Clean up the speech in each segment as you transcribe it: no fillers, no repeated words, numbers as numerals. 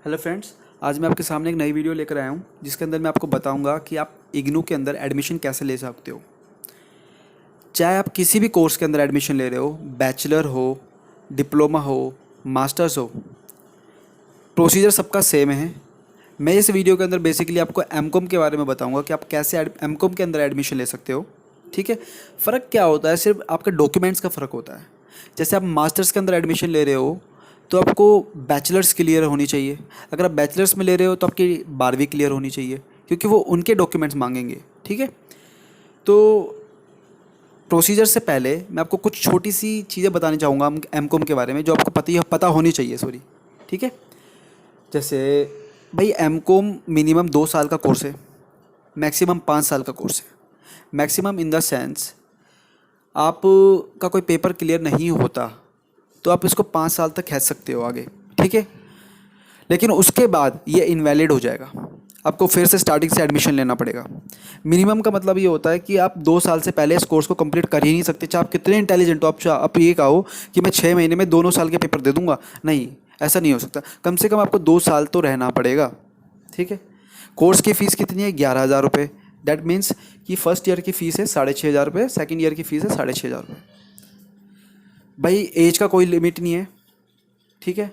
Hello friends, आज मैं आपके सामने एक नई वीडियो लेकर आया हूँ जिसके अंदर मैं आपको बताऊंगा कि आप इग्नू के अंदर एडमिशन कैसे ले सकते हो। चाहे आप किसी भी कोर्स के अंदर एडमिशन ले रहे हो, बैचलर हो, डिप्लोमा हो, मास्टर्स हो, प्रोसीजर सबका सेम है। मैं इस वीडियो के अंदर बेसिकली आपको एमकॉम के बारे में बताऊंगा कि आप कैसे एमकॉम के अंदर एडमिशन ले सकते हो। ठीक है, फ़र्क क्या होता है, सिर्फ आपके डॉक्यूमेंट्स का फ़र्क होता है। जैसे आप मास्टर्स के अंदर एडमिशन ले रहे हो तो आपको बैचलर्स क्लियर होनी चाहिए। अगर आप बैचलर्स में ले रहे हो तो आपकी 12वीं क्लियर होनी चाहिए, क्योंकि वो उनके डॉक्यूमेंट्स मांगेंगे। ठीक है, तो प्रोसीजर से पहले मैं आपको कुछ छोटी सी चीज़ें बतानी चाहूँगा एमकॉम के बारे में, जो आपको पता होनी चाहिए। सॉरी, ठीक है। जैसे भाई, एमकॉम मिनिमम 2 साल का कोर्स है, मैक्सिमम 5 साल का कोर्स है। मैक्सिमम इन द सेंस, आप का कोई पेपर क्लियर नहीं होता तो आप इसको 5 साल तक खींच सकते हो आगे। ठीक है, लेकिन उसके बाद ये इनवैलिड हो जाएगा, आपको फिर से स्टार्टिंग से एडमिशन लेना पड़ेगा। मिनिमम का मतलब ये होता है कि आप 2 साल से पहले इस कोर्स को कंप्लीट कर ही नहीं सकते, चाहे आप कितने इंटेलिजेंट हो। आप ये कहो कि मैं 6 महीने में दोनों साल के पेपर दे दूंगा, नहीं, ऐसा नहीं हो सकता। कम से कम आपको 2 साल तो रहना पड़ेगा। ठीक है, कोर्स की फ़ीस कितनी है? 11,000 रुपये। दैट मीन्स कि फर्स्ट ईयर की फ़ीस है 6,500 रुपये, सेकेंड ईयर की फ़ीस है 6,500 रुपये। भाई, एज का कोई लिमिट नहीं है। ठीक है,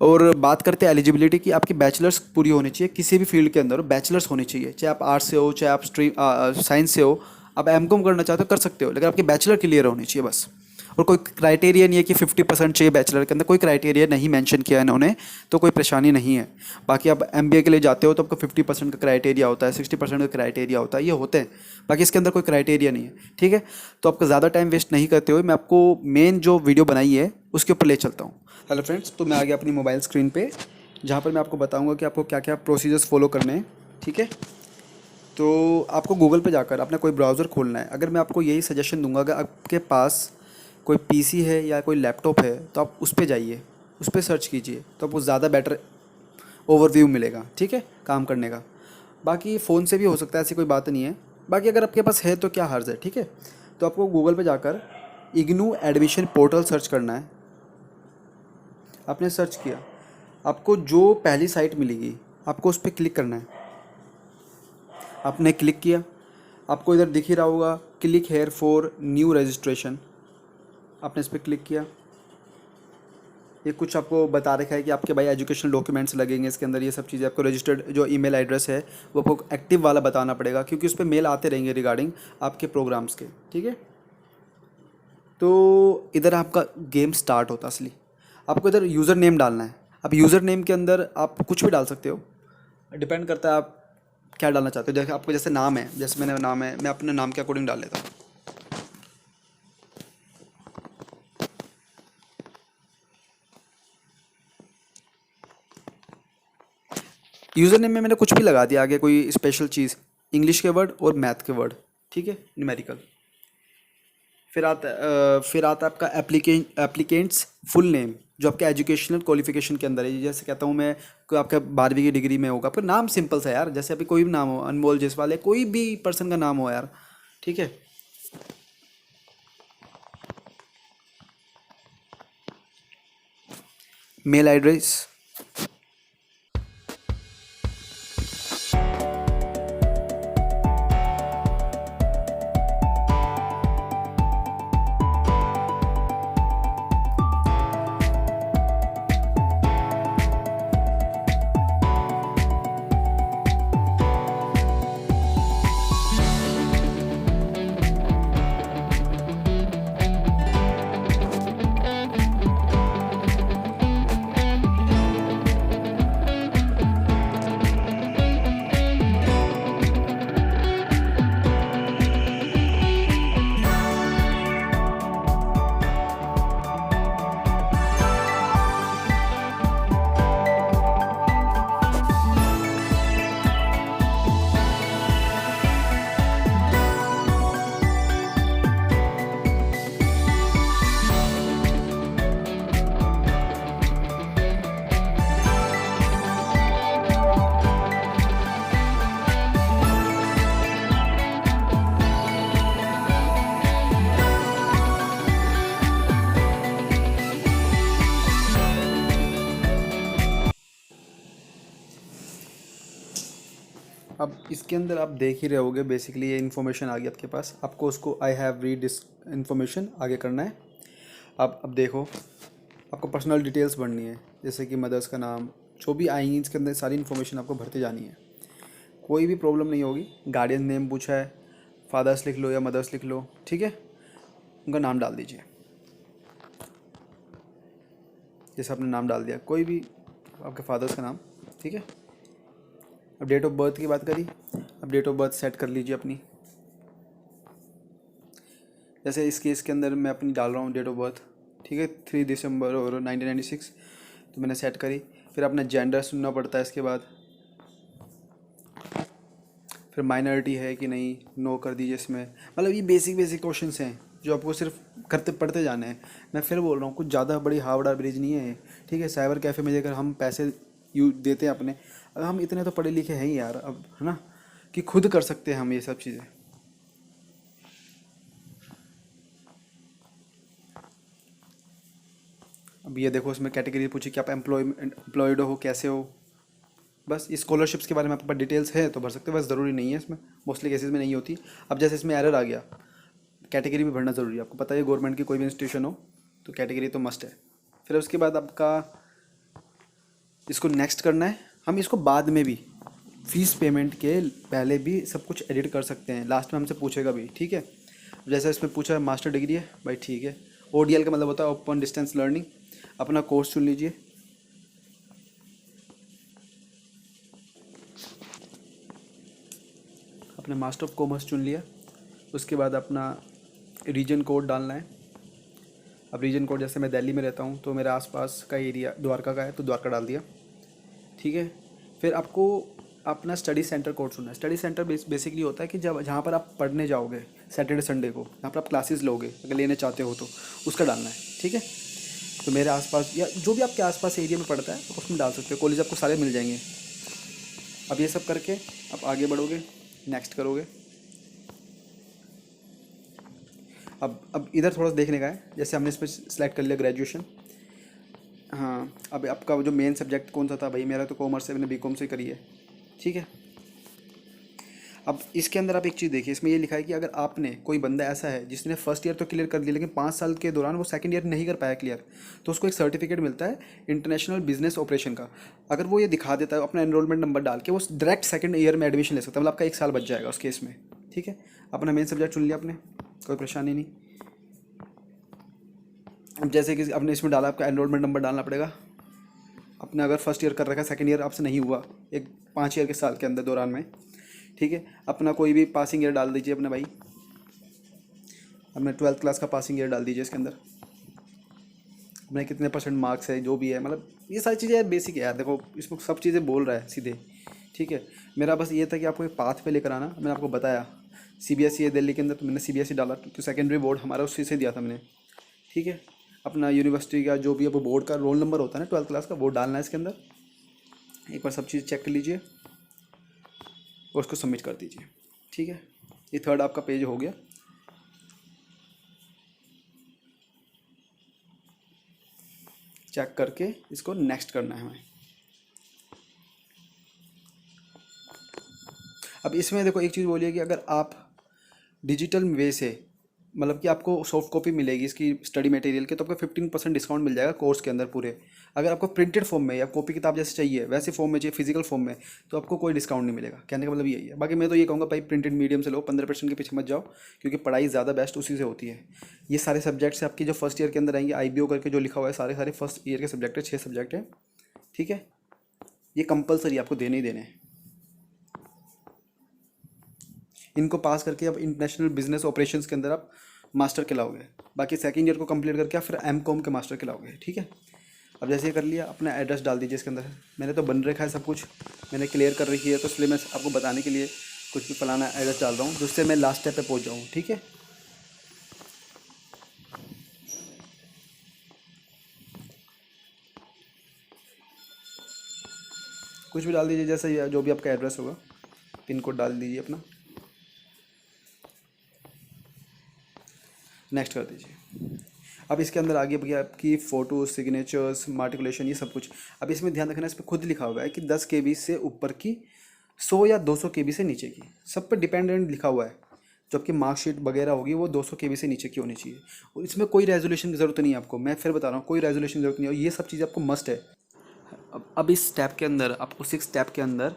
और बात करते हैं एलिजिबिलिटी की, आपकी बैचलर्स पूरी होनी चाहिए। किसी भी फील्ड के अंदर बैचलर्स होनी चाहिए, चाहे आप आर्ट्स से हो, चाहे आप साइंस से हो। आप एमकॉम करना चाहते हो कर सकते हो, लेकिन आपकी बैचलर क्लियर होनी चाहिए बस। और कोई क्राइटेरिया नहीं है कि 50% चाहिए बैचलर के अंदर, कोई क्राइटेरिया नहीं मेंशन किया इन्होंने, तो कोई परेशानी नहीं है। बाकी आप एमबीए के लिए जाते हो तो आपको 50% का क्राइटेरिया होता है, 60% का क्राइटेरिया होता है, ये होते हैं। बाकी इसके अंदर कोई क्राइटेरिया नहीं है। ठीक है, तो आपका ज़्यादा टाइम वेस्ट नहीं करते हुए मैं आपको मेन जो वीडियो बनाई है उसके ऊपर ले चलता हूँ। हेलो फ्रेंड्स, तो मैं आ गया अपनी मोबाइल स्क्रीन पे, जहाँ पर मैं आपको बताऊँगा कि आपको क्या क्या प्रोसीजर्स फॉलो करने हैं। ठीक है, तो आपको गूगल पे जाकर अपना कोई ब्राउज़र खोलना है। अगर मैं आपको यही सजेशन दूंगा, अगर आपके पास कोई पीसी है या कोई लैपटॉप है तो आप उस पे जाइए, उस पे सर्च कीजिए, तो आपको ज़्यादा बेटर ओवरव्यू मिलेगा। ठीक है, काम करने का। बाकी फ़ोन से भी हो सकता है, ऐसी कोई बात नहीं है। बाकी अगर आपके पास है तो क्या हर्ज़ है। ठीक है, तो आपको गूगल पे जाकर इग्नू एडमिशन पोर्टल सर्च करना है। आपने सर्च किया, आपको जो पहली साइट मिलेगी आपको उस पर क्लिक करना है। आपने क्लिक किया, आपको इधर दिख ही रहा होगा click here for new registration. आपने इस पर क्लिक किया, ये कुछ आपको बता रखा है कि आपके भाई एजुकेशनल डॉक्यूमेंट्स लगेंगे इसके अंदर, ये सब चीज़ें। आपको रजिस्टर्ड जो ईमेल एड्रेस है वो आपको एक्टिव वाला बताना पड़ेगा, क्योंकि उस पर मेल आते रहेंगे रिगार्डिंग आपके प्रोग्राम्स के। ठीक है, तो इधर आपका गेम स्टार्ट होता असली। आपको इधर यूज़र नेम डालना है। अब यूज़र नेम के अंदर आप कुछ भी डाल सकते हो, डिपेंड करता है आप क्या डालना चाहते हो। जैसे आपको जैसे नाम है, जैसे मैंने नाम है, मैं अपने नाम के अकॉर्डिंग डाल लेता हूँ। यूज़र नेम में मैंने कुछ भी लगा दिया, आगे कोई स्पेशल चीज़, इंग्लिश के वर्ड और मैथ के वर्ड। ठीक है, न्यूमेरिकल। फिर आता आपका एप्लीकेंट्स फुल नेम, जो आपके एजुकेशनल क्वालिफिकेशन के अंदर है। जैसे कहता हूँ मैं, कोई आपका 12वीं की डिग्री में होगा, आपका नाम सिंपल सा यार, जैसे अभी कोई भी नाम हो, अनमोल जायसवाल है, कोई भी पर्सन का नाम हो यार। ठीक है, मेल एड्रेस, अब इसके अंदर आप देख ही रहे होगे, बेसिकली ये इन्फॉर्मेशन आ गई आपके पास, आपको उसको I have read this information आगे करना है। अब देखो, आपको पर्सनल डिटेल्स भरनी है, जैसे कि मदर्स का नाम, जो भी आएंगी इसके अंदर सारी इन्फॉर्मेशन आपको भरते जानी है। कोई भी प्रॉब्लम नहीं होगी। गार्डियन नेम पूछा है, फादर्स लिख लो या मदर्स लिख लो, ठीक है। उनका नाम डाल दीजिए, जैसे आपने नाम डाल दिया कोई भी आपके फादर्स का नाम, ठीक है। अब डेट ऑफ बर्थ की बात करी, अब डेट ऑफ बर्थ सेट कर लीजिए अपनी। जैसे इस केस के अंदर मैं अपनी डाल रहा हूँ डेट ऑफ बर्थ, ठीक है, 3 दिसंबर और 1996, तो मैंने सेट करी। फिर अपना जेंडर सुनना पड़ता है इसके बाद, फिर माइनॉरिटी है कि नहीं, नो कर दीजिए इसमें। मतलब ये बेसिक बेसिक क्वेश्चंस हैं जो आपको सिर्फ करते पढ़ते जाने हैं। मैं फिर बोल रहा हूँ, कुछ ज़्यादा बड़ी हावड़ा ब्रिज नहीं है ये, ठीक है। साइबर कैफ़े में जाकर हम पैसे देते हैं अपने, अगर हम इतने तो पढ़े लिखे हैं ही यार, अब है ना, कि खुद कर सकते हैं हम ये सब चीज़ें। अब ये देखो, इसमें कैटेगरी पूछी कि आप एम्प्लॉयड हो, कैसे हो। बस स्कॉलरशिप्स के बारे में आपके पास डिटेल्स है तो भर सकते हो, बस ज़रूरी नहीं है इसमें, मोस्टली केसेस में नहीं होती। अब जैसे इसमें एरर आ गया, कैटेगरी भी भरना ज़रूरी है। आपको पता है गवर्नमेंट की कोई भी इंस्टीट्यूशन हो तो कैटेगरी तो मस्ट है। फिर उसके बाद आपका इसको नेक्स्ट करना है। हम इसको बाद में भी फीस पेमेंट के पहले भी सब कुछ एडिट कर सकते हैं, लास्ट में हमसे पूछेगा भी, ठीक है। जैसे इसमें पूछा है मास्टर डिग्री है भाई, ठीक है। ODL का मतलब होता है ओपन डिस्टेंस लर्निंग। अपना कोर्स चुन लीजिए, अपने मास्टर ऑफ कॉमर्स चुन लिया। उसके बाद अपना रीजन कोड डालना है। अब रीजन कोड, जैसे मैं दिल्ली में रहता हूँ तो मेरे आसपास का एरिया द्वारका का है तो द्वारका डाल दिया, ठीक है। फिर आपको अपना स्टडी सेंटर कोड चुनना है। स्टडी सेंटर बेसिकली होता है कि जब जहाँ पर आप पढ़ने जाओगे सैटरडे संडे को, जहाँ पर आप क्लासेस लोगे अगर लेने चाहते हो तो उसका डालना है, ठीक है। तो मेरे आसपास या जो भी आपके आसपास एरिया में पड़ता है उसमें डाल सकते हो, कॉलेज आपको सारे मिल जाएंगे। अब ये सब करके आप आगे बढ़ोगे, नेक्स्ट करोगे। अब इधर थोड़ा सा देखने का है, जैसे हमने इस पर सिलेक्ट कर लिया ग्रेजुएशन। हाँ, अब आपका जो मेन सब्जेक्ट कौन सा था भाई, मेरा तो कॉमर्स है, मैंने बीकॉम से करी है, ठीक है। अब इसके अंदर आप एक चीज़ देखिए, इसमें ये लिखा है कि अगर आपने कोई बंदा ऐसा है जिसने फर्स्ट ईयर तो क्लियर कर दिया लेकिन 5 साल के दौरान वो सेकंड ईयर नहीं कर पाया क्लियर, तो उसको एक सर्टिफिकेट मिलता है इंटरनेशनल बिजनेस ऑपरेशन का। अगर वो ये दिखा देता है अपना एनरोलमेंट नंबर डाल के, वो डायरेक्ट सेकंड ईयर में एडमिशन ले सकता है, मतलब आपका 1 साल बच जाएगा उस केस में, ठीक है। अपना मेन सब्जेक्ट चुन लिया आपने, कोई परेशानी नहीं। अब जैसे कि आपने इसमें डाला, आपका एनरोलमेंट नंबर डालना पड़ेगा। आपने अगर फर्स्ट ईयर कर रखा है, सेकंड ईयर आपसे नहीं हुआ एक 5 ईयर के साल के अंदर दौरान में, ठीक है। अपना कोई भी पासिंग ईयर डाल दीजिए अपने भाई, अपने 12th क्लास का पासिंग ईयर डाल दीजिए इसके अंदर। अपने कितने % मार्क्स है, जो भी है, मतलब ये सारी चीज़ें यार बेसिक है यार। देखो इसमें सब चीज़ें बोल रहा है सीधे, ठीक है। मेरा बस ये था कि आपको एक पाथ पे लेकर आना। मैंने आपको बताया CBSE है दिल्ली के अंदर, तो मैंने CBSE डाला क्योंकि सेकेंडरी बोर्ड हमारा उसी से दिया था मैंने, ठीक है। अपना यूनिवर्सिटी का जो भी है वो बोर्ड का रोल नंबर होता है ना 12th क्लास का, वो डालना है इसके अंदर। एक बार सब चीज़ चेक कर लीजिए और उसको सबमिट कर दीजिए, ठीक है। ये थर्ड आपका पेज हो गया। चेक करके इसको नेक्स्ट करना है हमें। अब इसमें देखो एक चीज़ बोलिए कि अगर आप डिजिटल वे से, मतलब कि आपको सॉफ्ट कॉपी मिलेगी इसकी स्टडी मटेरियल के, तो आपको 15% डिस्काउंट मिल जाएगा कोर्स के अंदर पूरे। अगर आपको प्रिंटेड फॉर्म में या कॉपी किताब जैसे चाहिए वैसे फॉर्म में चाहिए, फिजिकल फॉर्म में, तो आपको कोई डिस्काउंट नहीं मिलेगा। कहने का मतलब यही है। बाकी मैं तो ये कहूँगा भाई प्रिंटेड मीडियम से लो, 15% के पीछे मत जाओ, क्योंकि पढ़ाई ज़्यादा बेस्ट उसी से होती है। ये सारे सब्जेक्ट्स आपकी जो फर्स्ट ईयर के अंदर आएंगे, IBO करके जो लिखा हुआ है, सारे सारे फर्स्ट ईयर के सब्जेक्ट है, 6 सब्जेक्ट है, ठीक है। ये कंपलसरी आपको देने ही देने हैं। इनको पास करके अब इंटरनेशनल बिजनेस ऑपरेशंस के अंदर आप मास्टर कहलाओगे। बाकी सेकंड ईयर को कंप्लीट करके आप फिर MCOM के मास्टर कहलाओगे, ठीक है। अब जैसे ये कर लिया, अपना एड्रेस डाल दीजिए इसके अंदर। मैंने तो बन रखा है सब कुछ, मैंने क्लियर कर रखी है, तो इसलिए मैं आपको बताने के लिए कुछ भी फलाना एड्रेस डाल रहा हूँ जिससे मैं लास्ट स्टेप पे पहुँच जाऊँ, ठीक है। कुछ भी डाल दीजिए, जैसे जो भी आपका एड्रेस होगा, पिन कोड डाल दीजिए अपना, नेक्स्ट कर दीजिए। अब इसके अंदर आगे भैया आपकी फ़ोटो, सिग्नेचर्स, मार्टिकुलेशन, ये सब कुछ। अब इसमें ध्यान रखना, इस पर खुद लिखा हुआ है कि 10 KB से ऊपर की 100 या 200 केबी से नीचे की, सब पे डिपेंडेंट लिखा हुआ है। जो आपकी मार्कशीट वगैरह होगी वो 200 केबी से नीचे की होनी चाहिए। और इसमें कोई रेजोल्यूशन की ज़रूरत नहीं है आपको, मैं फिर बता रहा हूँ, कोई रेजोल्यूशन की ज़रूरत नहीं है, और ये सब चीज़ें आपको मस्ट है। अब इस स्टेप के अंदर आपको 6 स्टेप के अंदर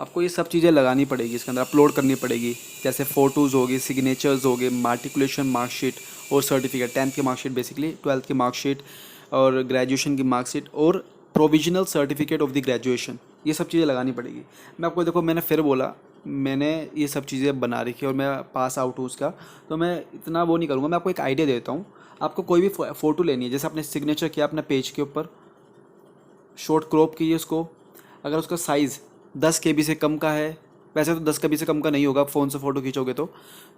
आपको ये सब चीज़ें लगानी पड़ेगी, इसके अंदर अपलोड करनी पड़ेगी। जैसे फ़ोटोज़ होगी, सिग्नेचर्स होगे, मार्टिकुलेशन मार्कशीट और सर्टिफिकेट, 10th की मार्कशीट बेसिकली, 12th की मार्कशीट और ग्रेजुएशन की मार्कशीट और provisional certificate of the graduation, ये सब चीज़ें लगानी पड़ेगी। मैं आपको देखो, मैंने फिर बोला, मैंने ये सब चीज़ें बना रखी और मैं पास आउट हूँ उसका, तो मैं इतना वो नहीं करूँगा। मैं आपको एक आइडिया देता हूँ। आपको कोई भी फ़ोटो लेनी है, जैसे आपने सिग्नेचर किया अपने पेज के ऊपर, शॉर्ट क्रॉप कीजिए उसको। अगर उसका साइज़ 10 केबी से कम का है, वैसे तो 10 केबी से कम का नहीं होगा, फ़ोन से फ़ोटो खींचोगे तो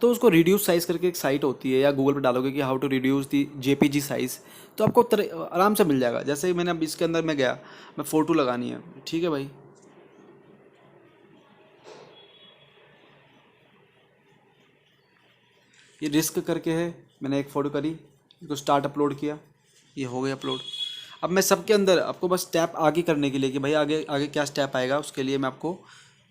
उसको रिड्यूस साइज़ करके एक साइट होती है, या गूगल पर डालोगे कि how to reduce the JPEG size, तो आपको आराम से मिल जाएगा। जैसे ही मैंने अब इसके अंदर मैं गया, मैं फ़ोटो लगानी है, ठीक है भाई, ये रिस्क करके है, मैंने एक फ़ोटो करी, इसको स्टार्ट अपलोड किया, ये हो गया अपलोड। अब मैं सबके अंदर आपको बस स्टेप आगे करने के लिए कि भाई आगे आगे क्या स्टेप आएगा, उसके लिए मैं आपको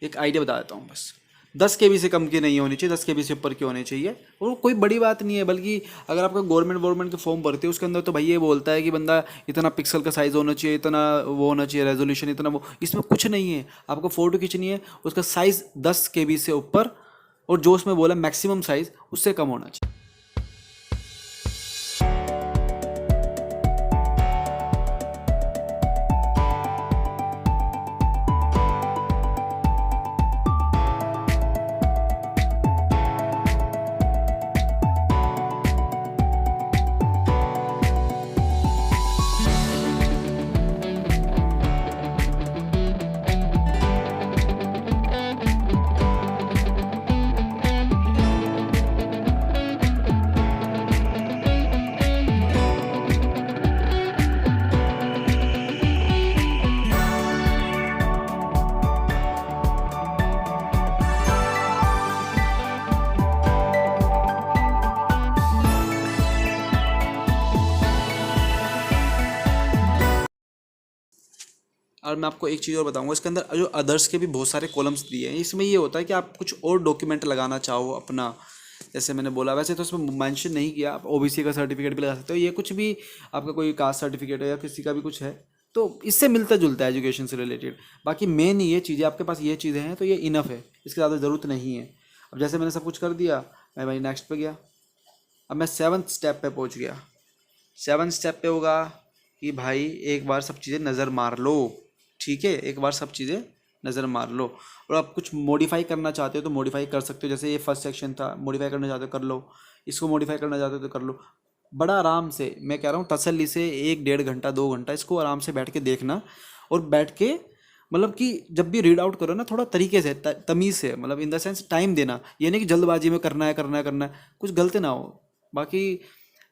एक आइडिया बता देता हूँ। बस 10 केबी से कम की नहीं होनी चाहिए, 10 केबी से ऊपर की होनी चाहिए, और कोई बड़ी बात नहीं है। बल्कि अगर आपका गवर्नमेंट के फॉर्म भरते हो उसके अंदर, तो भाई ये बोलता है कि बंदा इतना पिक्सल का साइज़ होना चाहिए, इतना वो होना चाहिए, रेजोल्यूशन इतना, वो इसमें कुछ नहीं है। आपको फ़ोटो खींचनी है, उसका साइज़ 10 केबी से ऊपर, और जो उसमें बोला मैक्सिमम साइज़ उससे कम होना चाहिए। और मैं आपको एक चीज़ और बताऊंगा, इसके अंदर जो अदर्स के भी बहुत सारे कॉलम्स दिए हैं। इसमें ये होता है कि आप कुछ और डॉक्यूमेंट लगाना चाहो अपना, जैसे मैंने बोला, वैसे तो इसमें मेंशन नहीं किया, आप ओबीसी का सर्टिफिकेट भी लगा सकते हो, ये कुछ भी आपका कोई कास्ट सर्टिफिकेट है या किसी का भी कुछ है, तो इससे मिलता जुलता है एजुकेशन से रिलेटेड। बाकी मेन ये चीज़ें, आपके पास ये चीज़ें हैं तो ये इनफ है, इसके ज़्यादा ज़रूरत नहीं है। अब जैसे मैंने सब कुछ कर दिया, मैं भाई नेक्स्ट पे गया। अब मैं 7th स्टेप पे पहुंच गया। 7th स्टेप पे होगा कि भाई एक बार सब चीज़ें नज़र मार लो, ठीक है, एक बार सब चीज़ें नज़र मार लो। और आप कुछ मॉडिफाई करना चाहते हो तो मॉडिफाई कर सकते हो, जैसे ये फर्स्ट सेक्शन था, मॉडिफाई करना चाहते हो कर लो, इसको मॉडिफाई करना चाहते हो तो कर लो। बड़ा आराम से, मैं कह रहा हूँ तसल्ली से 1 डेढ़ घंटा 2 घंटा इसको आराम से बैठ के देखना, और बैठ के मतलब कि जब भी रीड आउट करो ना, थोड़ा तरीके से, तमीज़ से, मतलब इन द सेंस टाइम देना, ये नहीं कि जल्दबाजी में करना है करना है करना है, कुछ गलती ना हो। बाकी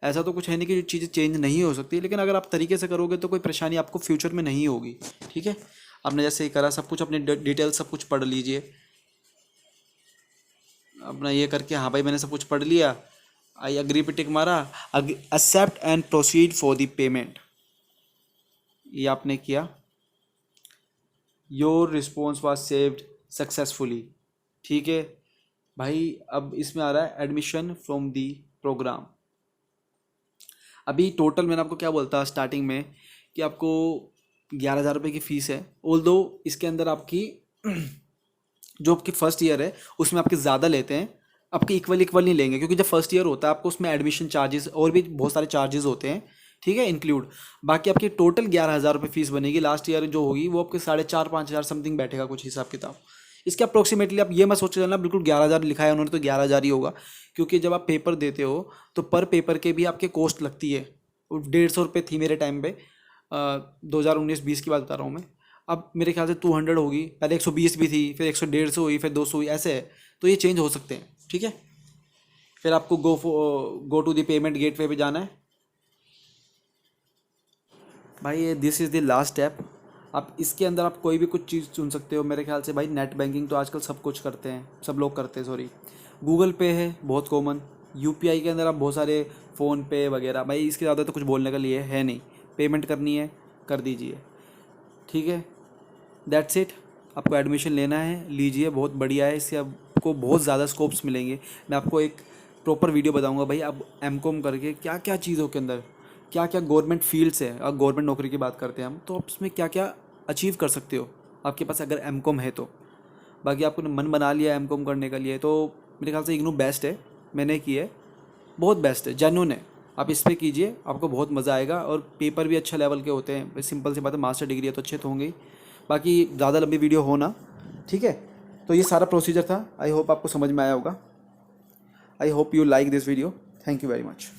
ऐसा तो कुछ है नहीं कि चीज़ें चेंज नहीं हो सकती, लेकिन अगर आप तरीके से करोगे तो कोई परेशानी आपको फ्यूचर में नहीं होगी, ठीक है। आपने जैसे ही करा, सब कुछ अपनी डिटेल सब कुछ पढ़ लीजिए अपना, ये करके हाँ भाई मैंने सब कुछ पढ़ लिया, आई अग्री पे टिक मारा, accept and proceed for the payment, ये आपने किया। Your response was saved successfully, ठीक है भाई। अब इसमें आ रहा है एडमिशन फ्रॉम दी प्रोग्राम। अभी टोटल मैंने आपको क्या बोलता स्टार्टिंग में कि आपको 11,000 रुपये की फ़ीस है। ऑल्दो इसके अंदर आपकी जो आपकी फर्स्ट ईयर है उसमें आपके ज़्यादा लेते हैं, आपके इक्वल इक्वल नहीं लेंगे, क्योंकि जब फर्स्ट ईयर होता है आपको उसमें एडमिशन चार्जेस और भी बहुत सारे चार्जेस होते हैं, ठीक है, इंक्लूड। बाकी आपकी टोटल 11,000 रुपये फीस बनेगी। लास्ट ईयर जो होगी वो आपके 4,500-5,000 समथिंग बैठेगा कुछ हिसाब किताब। इसके अप्रोक्सीमेटली आप ये मत सोच लेना बिल्कुल 11,000 लिखा है उन्होंने तो 11,000 ही होगा, क्योंकि जब आप पेपर देते हो तो पर पेपर के भी आपके कॉस्ट लगती है। 150 रुपये थी मेरे टाइम पे, 2019-20 की बात बता रहा हूँ मैं। अब मेरे ख्याल से 200 होगी, पहले 120 भी थी, फिर 150 हुई, फिर 200 हुई, ऐसे है। तो ये चेंज हो सकते हैं, ठीक है। फिर आपको go to the payment gateway पे जाना है भाई। ये this is the last step. आप इसके अंदर आप कोई भी कुछ चीज़ चुन सकते हो मेरे ख्याल से भाई। नेट बैंकिंग तो आजकल सब कुछ करते हैं, सब लोग करते हैं, सॉरी। गूगल पे है बहुत कॉमन, यूपीआई के अंदर आप बहुत सारे फ़ोन पे वगैरह, भाई इसके ज़्यादा तो कुछ बोलने का लिए है नहीं। पेमेंट करनी है कर दीजिए, ठीक है, दैट्स इट। आपको एडमिशन लेना है लीजिए, बहुत बढ़िया है, इससे आपको बहुत ज़्यादा स्कोप्स मिलेंगे। मैं आपको एक प्रॉपर वीडियो बताऊंगा भाई आप एमकॉम करके क्या क्या चीज़ों के अंदर क्या क्या गवर्नमेंट फील्ड्स है, अगर गवर्नमेंट नौकरी की बात करते हैं हम, तो आप उसमें क्या क्या अचीव कर सकते हो आपके पास अगर एमकॉम है तो। बाकी आपको मन बना लिया एमकॉम करने के लिए तो मेरे ख्याल से इग्नू बेस्ट है, मैंने की है, बहुत बेस्ट है, जेन्युइन है। आप इस पर कीजिए, आपको बहुत मज़ा आएगा और पेपर भी अच्छा लेवल के होते हैं। सिंपल सी बात है, मास्टर डिग्री है तो अच्छे तो होंगे ही। बाकी ज़्यादा लंबी वीडियो हो ना, ठीक है। तो ये सारा प्रोसीजर था, आई होप आपको समझ में आया होगा। I hope you like this video, thank you very much.